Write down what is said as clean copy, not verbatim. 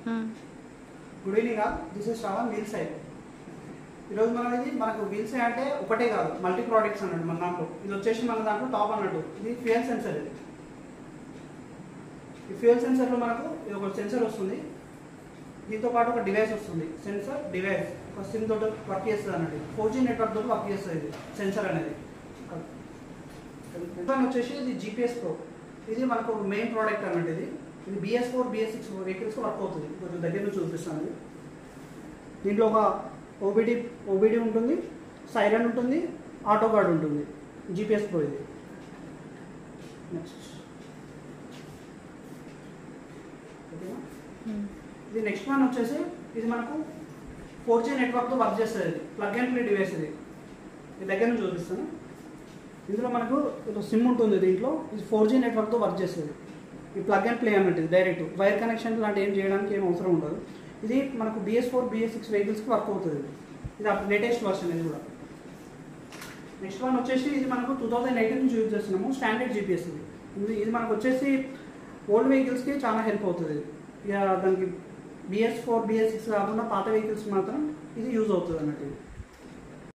Good evening all, this is Shravan wheel side. ఈరోజు మనకు wheel side అంటే ఒకటే కాదు, మల్టీ ప్రోడక్ట్స్ అన్నట్టు మన దాంట్లో. ఇది వచ్చేసి మన దాంట్లో టాప్ అన్నట్టు. ఇది ఫ్యూయల్ సెన్సర్. ఇది ఈ ఫ్యూయల్ సెన్సర్లో మనకు ఇది ఒక సెన్సర్ వస్తుంది, దీంతో పాటు ఒక డివైస్ వస్తుంది. సెన్సర్ డివైస్ ఒక సిమ్ తోటి వర్క్ చేస్తుంది అన్నట్టు. 4G నెట్వర్క్ తోటి వర్క్ చేస్తుంది ఇది సెన్సర్ అనేది. వచ్చేసి ఇది GPS Pro. ఇది మనకు మెయిన్ ప్రోడక్ట్ అన్నట్టు. ఇది BS4 BS6 వెహికల్స్ వర్క్ అవుతుంది. కొంచెం దగ్గర నుంచి చూపిస్తాను. దీంట్లో ఒక OBD ఉంటుంది, సైరన్ ఉంటుంది, ఆటో గార్డ్ ఉంటుంది. GPS Pro ఇది. నెక్స్ట్ ఇది నెక్స్ట్ వన్ వచ్చేసి ఇది మనకు 4G నెట్వర్క్తో వర్క్ చేస్తుంది. ఇది ప్లగ్ అండ్ ప్లే డివైస్. ఇది దగ్గర నుంచి చూపిస్తాను. ఇందులో మనకు సిమ్ ఉంటుంది. దీంట్లో ఇది 4G నెట్వర్క్తో వర్క్ చేస్తుంది. ఈ ప్లగ్ అండ్ ప్లే అన్నట్టు. డైరెక్ట్ వైర్ కనెక్షన్ లాంటి ఏం చేయడానికి ఏం అవసరం ఉండదు. ఇది మనకు BS4 BS6 వెహికల్స్కి వర్క్ అవుతుంది. ఇది లేటెస్ట్ వర్షన్. ఇది కూడా నెక్స్ట్ వన్ వచ్చేసి ఇది మనకు 2018 నుంచి యూజ్ చేస్తున్నాము. స్టాండర్డ్ GPS ఇది మనకు వచ్చేసి ఓల్డ్ వెహికల్స్కి చాలా హెల్ప్ అవుతుంది. ఇక దానికి BS4 BS6 కాకుండా పాత వెహికల్స్ మాత్రం ఇది యూజ్ అవుతుంది అన్నట్టు.